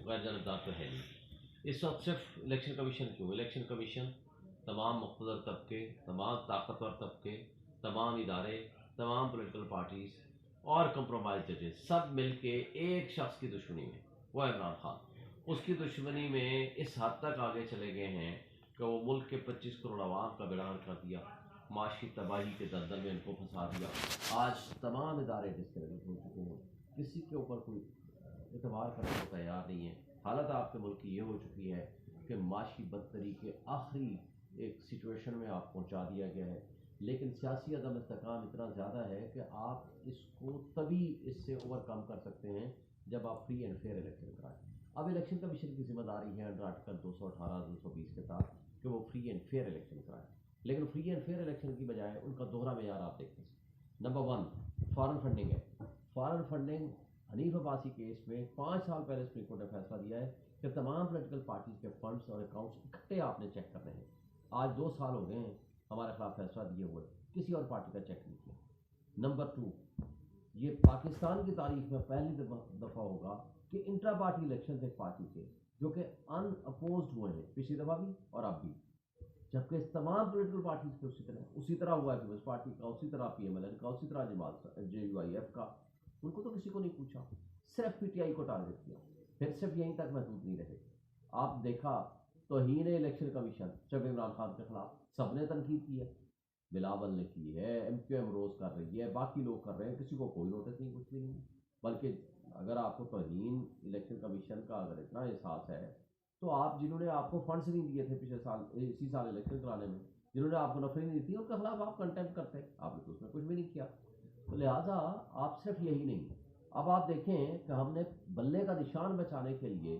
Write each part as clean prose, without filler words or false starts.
गैर जानबदार तो है नहीं। इस वक्त सिर्फ इलेक्शन कमीशन क्यों, इलेक्शन कमीशन तमाम मुक़्तदर तबके, तमाम ताकतवर तबके, तमाम इदारे, तमाम पॉलिटिकल पार्टीज़ और कंप्रोमाइज जजेस सब मिल के एक शख्स की दुश्मनी में, वो है इमरान खान। उसकी दुश्मनी में इस हद तक आगे चले गए हैं कि वो मुल्क के 25 करोड़ आवाम का बिरान कर दिया, माशी तबाही के दलदल में इनको फंसा दिया। आज तमाम इदारे डिस्क्रेडिट हो चुके हैं, किसी के ऊपर कोई एतबार करने को तैयार नहीं है। हालत आपके मुल्क की ये हो चुकी है कि माशी बदतरी के आखिरी एक सिचुएशन में आप पहुंचा दिया गया है। लेकिन सियासी अदम इस्तेकाम इतना ज़्यादा है कि आप इसको तभी इससे ओवरकम कर सकते हैं जब आप फ्री एंड फेयर इलेक्शन कराएं। अब इलेक्शन कमीशन की जिम्मेदारी है अंडर आर्टिकल 218 220 के तहत कि वो फ्री एंड फेयर इलेक्शन कराएं, लेकिन फ्री एंड फेयर इलेक्शन की बजाय उनका दोहरा मेयार आप देखें। नंबर 1 फॉरेन फंडिंग है। Foreign funding Hanif Abbasi case में 5 साल पहले सुप्रीम कोर्ट ने फैसला दिया है कि तमाम पॉलिटिकल पार्टीज के फंड्स और अकाउंट्स इकट्ठे आपने चेक करने हैं। आज 2 साल हो गए हैं हमारे खिलाफ फैसला दिए हुए, किसी और पार्टी का चेक नहीं किया। नंबर 2, ये पाकिस्तान की तारीख में पहली दफ़ा होगा कि इंट्रा पार्टी इलेक्शन एक पार्टी थे जो कि अनअपोज्ड हुए हैं, पिछली दफ़ा भी और अब भी, जबकि तमाम पॉलिटिकल पार्टीज के उसी तरह हुआ है, पीपल्स पार्टी का उसी तरह, PMLN का उसी तरह, जमात JUIF का, उनको तो किसी को नहीं पूछा, सिर्फ PTI को टारगेट किया, फिर सिर्फ यहीं तक महदूद नहीं रहे। आप देखा तौहीन इलेक्शन कमीशन जब इमरान खान के खिलाफ सबने तनकीद की है, बिलावल ने की है, MQM रोज़ कर रही है, बाकी लोग कर रहे हैं, किसी को कोई नोटिस नहीं, कुछ नहीं। बल्कि अगर आपको तौहीन इलेक्शन कमीशन का अगर इतना एहसास है तो आप जिन्होंने आपको फंड्स नहीं दिए थे पिछले साल, इसी साल इलेक्शन कराने में, जिन्होंने आपको नफरी नहीं दी थी, उनके खिलाफ आप कंटेम्प्ट करते हैं, आपने तो उसमें कुछ भी नहीं किया। तो लिहाजा आप सिर्फ यही नहीं, अब आप देखें कि हमने बल्ले का निशान बचाने के लिए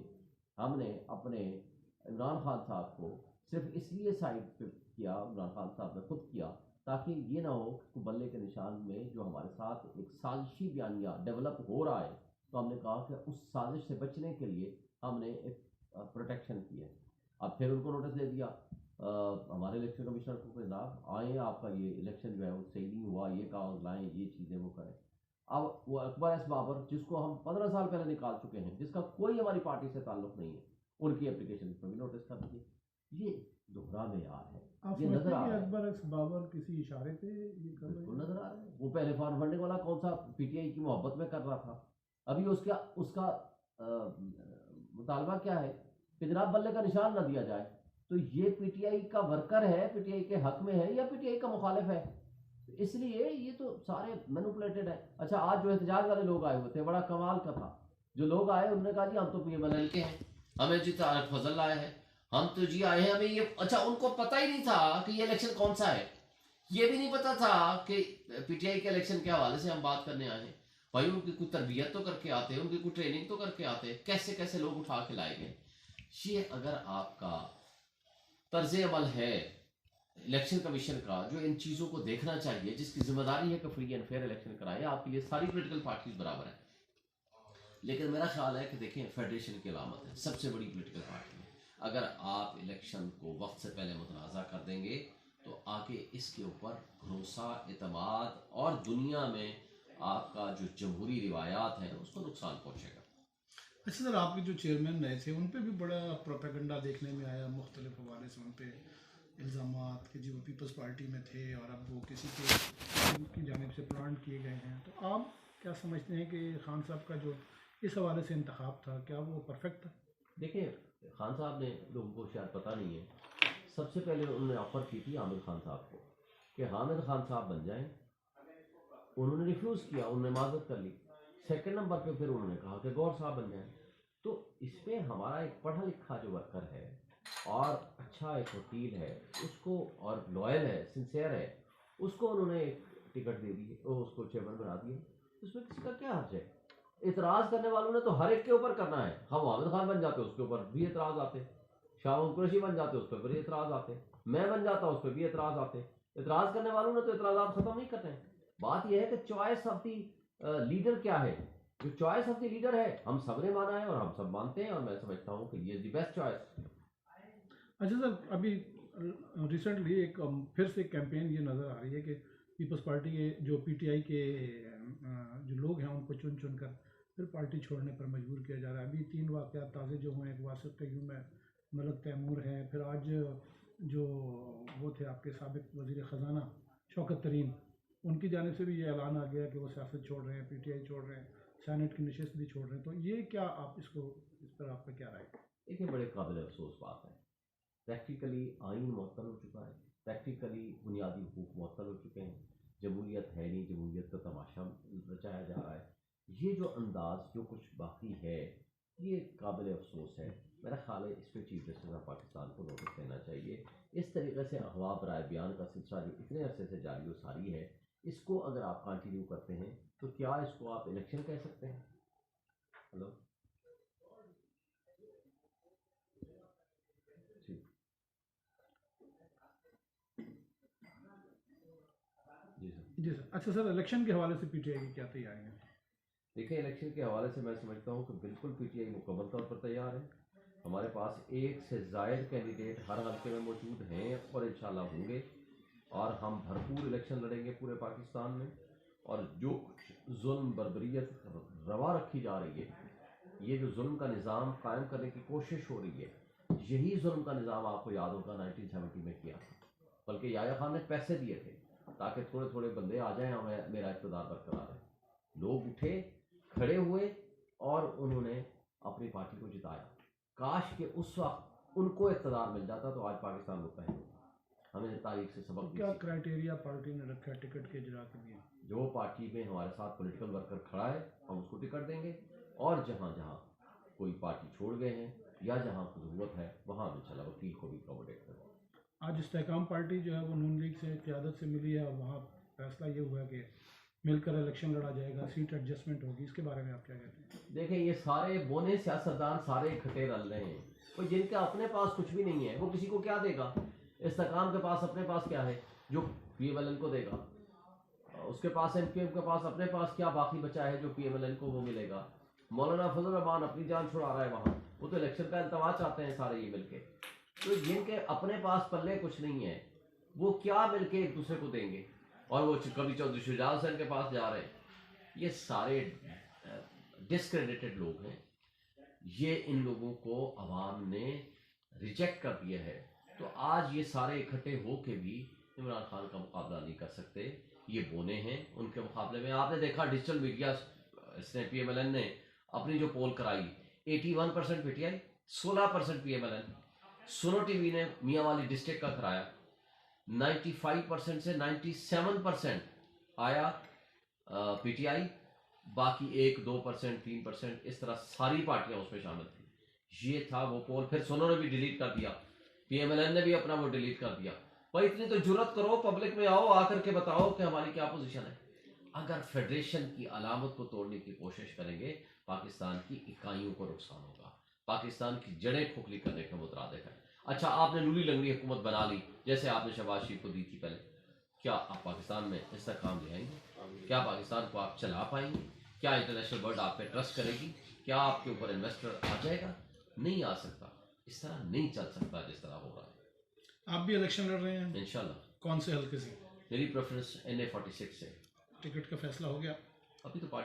हमने अपने इमरान खान साहब को सिर्फ इसलिए साइड पे किया, इमरान खान साहब ने खुद किया, ताकि ये ना हो कि बल्ले के निशान में जो हमारे साथ एक साजिशी बयानिया डेवलप हो रहा है, तो हमने कहा कि उस साजिश से बचने के लिए हमने एक प्रोटेक्शन की है। अब फिर उनको नोटिस दे दिया हमारे इलेक्शन कमिश्नर को, जनाब आए, आपका ये इलेक्शन जो है वो सही नहीं हुआ, ये कागज लाएँ, ये चीज़ें वो करें। अब वो अकबर एस बाबर, जिसको हम 15 साल पहले निकाल चुके हैं, जिसका कोई हमारी पार्टी से ताल्लुक नहीं है, उनकी एप्लीकेशन पर भी नोटिस कर दिए। ये दोहरा मेयार है, आप ये नजर समझते आ हैं कि रहा है, अकबर एक्स बाबर किसी इशारे पे ये कर रहे बिल्कुल हैं? नजर आ रहा है। वो पहले फॉरेन फंडिंग वाला कौन सा PTI की मोहब्बत में कर रहा था, अभी उसका उसका मुतालबा क्या है कि जनाब बल्ले का निशान ना दिया जाए। तो ये PTI का वर्कर है, PTI के हक में है या PTI का मुखालिफ है? इसलिए ये तो सारे मैनिपुलेटेड है। अच्छा, आज जो एहतजाज वाले लोग आए हुए थे, बड़ा कमाल का था। जो लोग आए उन्होंने कहा जी हम तो PMLN के हैं, हमें जी तारक फजल आए हैं, हम तो जी आए हैं, हमें ये, अच्छा उनको पता ही नहीं था कि ये इलेक्शन कौन सा है, ये भी नहीं पता था कि PTI के इलेक्शन के हवाले से हम बात करने आए हैं। भाई उनकी कुछ तरबियत तो करके आते हैं, उनकी कुछ ट्रेनिंग तो करके आते हैं, कैसे कैसे लोग उठा के लाए गए। ये अगर आपका तर्ज अमल है इलेक्शन कमीशन का, जो इन चीज़ों को देखना चाहिए, जिसकी जिम्मेदारी है कि फ्री एंड फेयर इलेक्शन कराए, आपके लिए सारी पोलिटिकल पार्टीज बराबर है। लेकिन मेरा ख्याल है कि देखें फेडरेशन की अलामत है, सबसे बड़ी पोलिटिकल पार्टी है, अगर आप इलेक्शन को वक्त से पहले मुतनाज़ा कर देंगे तो आगे इसके ऊपर भरोसा, एतमाद और दुनिया में आपका जो जमहूरी रिवायात हैं उसको नुकसान पहुँचेगा। अच्छा सर, आपके जो चेयरमैन रहे थे उन पे भी बड़ा प्रोपेगेंडा देखने में आया, मुख्तलिफ हवाले से उन पे इल्ज़ामात कि जी वो पीपल्स पार्टी में थे और अब वो किसी की जानिब से प्लांट किए गए हैं। तो आप क्या समझते हैं कि खान साहब का जो इस हवाले से इंतखाब था, क्या वो परफेक्ट था? देखिए, खान साहब ने, लोगों को शायद पता नहीं है, सबसे पहले उन्होंने ऑफ़र की थी हामिद खान साहब को कि हामिद खान साहब बन जाएं, उन्होंने रिफ्यूज़ किया, उन्होंने माजत कर ली। सेकंड नंबर पे फिर उन्होंने कहा कि गौर साहब बन जाएं। तो इसमें हमारा एक पढ़ा लिखा जो वर्कर है और अच्छा एक वकील है, उसको, और लॉयल है, सिंसियर है, उसको उन्होंने एक टिकट दे दी, उसको चेयरमैन बना दिया। उसमें किसी का क्या हर्ज है? इतराज़ करने वालों ने तो हर एक के ऊपर करना है। हम हामिद खान बन जाते उसके ऊपर भी एतराज़ आते, शाह कुरैशी बन जाते उस पर भी एतराज़ आते, मैं बन जाता उस पर भी एतराज़ आते। एतराज़ करने वालों ने तो एतराज़ात ख़त्म नहीं करने। बात यह है कि चॉइस ऑफ दी लीडर क्या है। जो चॉइस ऑफ द लीडर है हम सब ने माना है और हम सब मानते हैं, और मैं समझता हूँ कि ये द बेस्ट चॉइस। अच्छा सर, अभी रिसेंटली एक फिर से कैंपेन ये नज़र आ रही है कि पीपल्स पार्टी के जो PTI के जो लोग हैं उनको चुन चुन कर फिर पार्टी छोड़ने पर मजबूर किया जा रहा है। अभी 3 वाक़यात ताज़े जो हुए हैं, एक वासिक़ क़य्यूम है, मलक तैमूर है, फिर आज जो वो थे आपके साबिक़ वज़ीर ख़ज़ाना शौकत तरीन, उनकी जानिब से भी ये ऐलान आ गया कि वो सियासत छोड़ रहे हैं, पीटीआई छोड़ रहे हैं, सेनेट की नशिस्त भी छोड़ रहे हैं। तो ये क्या आप इस पर आपका क्या राय है? देखिए, बड़े काबिल अफसोस बात है। प्रैक्टिकली आइन मुअत्तल हो चुका है, प्रैक्टिकली बुनियादी हुकूक मुअत्तल हो चुके हैं, जमहूरियत है नहीं, जमहूरियत का तमाशा रचाया जा रहा है। ये जो अंदाज जो कुछ बाकी है, ये काबिल अफसोस है। मेरा ख्याल है इस पर चीफ जस्टिस ऑफ पाकिस्तान को नोटिस देना चाहिए। इस तरीके से अगवा बराए बयान का सिलसिला जो इतने अरसे से जारी व सारी है, इसको अगर आप कंटिन्यू करते हैं तो क्या इसको आप इलेक्शन कह सकते हैं? हेलो जी जी सर। जी सर। अच्छा सर, इलेक्शन के हवाले से पीटीआई की क्या तैयारी है? देखिए, इलेक्शन के हवाले से मैं समझता हूँ कि बिल्कुल पीटीआई मुकम्मल तौर पर तैयार है। हमारे पास एक से ज़ायद कैंडिडेट हर हल्के में मौजूद हैं और इंशाल्लाह होंगे, और हम भरपूर इलेक्शन लड़ेंगे पूरे पाकिस्तान में। और जो जुल्म बर्बरियत रवा रखी जा रही है, ये जो जुल्म का निज़ाम कायम करने की कोशिश हो रही है, यही जुल्म का निज़ाम आपको याद होगा 1970 में किया था। बल्कि याया खान ने पैसे दिए थे ताकि थोड़े थोड़े बंदे आ जाएं, हमें मेरा इक़्तिदार बरकरार है। लोग उठे, खड़े हुए और उन्होंने अपनी पार्टी को जिताया। काश कि उस वक्त उनको इक़्तिदार मिल जाता तो आज पाकिस्तान मुत्तहिद होता। हमें तारीख से सबक क्या क्राइटेरिया पार्टी ने रखा है टिकट के इजरा के लिए? जो पार्टी में हमारे साथ पॉलिटिकल वर्कर खड़ा है, हम उसको टिकट देंगे, और जहाँ जहाँ कोई पार्टी छोड़ गए हैं या जहाँ ज़रूरत है वहाँ इंशाल्लाह वकील को भी अकोमोडेट करेंगे। आज इस्तेहकाम पार्टी जो है वो नून लीग से क़यादत से मिली है और वहाँ फैसला ये हुआ कि मिलकर इलेक्शन लड़ा जाएगा, सीट एडजस्टमेंट होगी। इसके बारे में आप क्या कहते हैं? देखें, ये सारे बोने सियासतदान सारे इकट्ठे रल रहे हैं, कोई जिनका अपने पास कुछ भी नहीं है वो किसी को क्या देगा? इस्तेहकाम के पास अपने पास क्या है जो पीएमएलएन को देगा? उसके पास एमक्यूएम के पास अपने पास क्या बाकी बचा है जो पीएमएलएन को वो मिलेगा? मौलाना फजल रहमान अपनी जान छुड़ा रहा है वहाँ, वो तो इलेक्शन का इल्तवा चाहते हैं सारे ये मिलके। तो जिनके अपने पास पल्ले कुछ नहीं है वो क्या मिलके एक दूसरे को देंगे? और वो कभी चौधरी शुजात हुसैन के पास जा रहे हैं। ये सारे डिस्क्रेडिटेड लोग हैं। ये इन लोगों को अवाम ने रिजेक्ट कर दिया है। तो आज ये सारे इकट्ठे हो के भी इमरान खान का मुकाबला नहीं कर सकते। ये बोने हैं उनके मुकाबले में। आपने देखा डिजिटल मीडिया, इसने पीएमएलएन ने अपनी जो पोल कराई, 81% पीटीआई, 16% पीएमएलएन। सुनो टीवी ने मियाँ वाली डिस्ट्रिक्ट का कराया, 95% से 97% आया पीटीआई, बाकी 1-2%, 3%, इस तरह सारी पार्टियां उसमें शामिल थी। ये था वो पोल। फिर सोनो ने भी डिलीट कर दिया, पीएमएलएन ने भी अपना वो डिलीट कर दिया। भाई इतनी तो जुर्रत करो, पब्लिक में आओ, आकर के बताओ कि हमारी क्या पोजीशन है। अगर फेडरेशन की अलामत को तोड़ने की कोशिश करेंगे, पाकिस्तान की इकाइयों को नुकसान होगा, पाकिस्तान की जड़ें खोखली करने के मुतरादिफ है। अच्छा, आपने लूली लंगड़ी हुकूमत बना ली जैसे आपने शहबाज शरीफ को दी थी पहले, क्या आप पाकिस्तान में इस्तेहकाम ले आएंगे? क्या पाकिस्तान को आप चला पाएंगे? क्या इंटरनेशनल वर्ल्ड आप पे ट्रस्ट करेगी? क्या आपके ऊपर इन्वेस्टर आ जाएगा? नहीं आ सकता। इस तरह नहीं चल सकता जिस तरह हो रहा है। आप भी इलेक्शन लड़ रहे हैं इंशाल्लाह। कौन से हल्के से? मेरी प्रेफरेंस NA 46 से। टिकट का फैसला हो गया? अभी तो पार्टी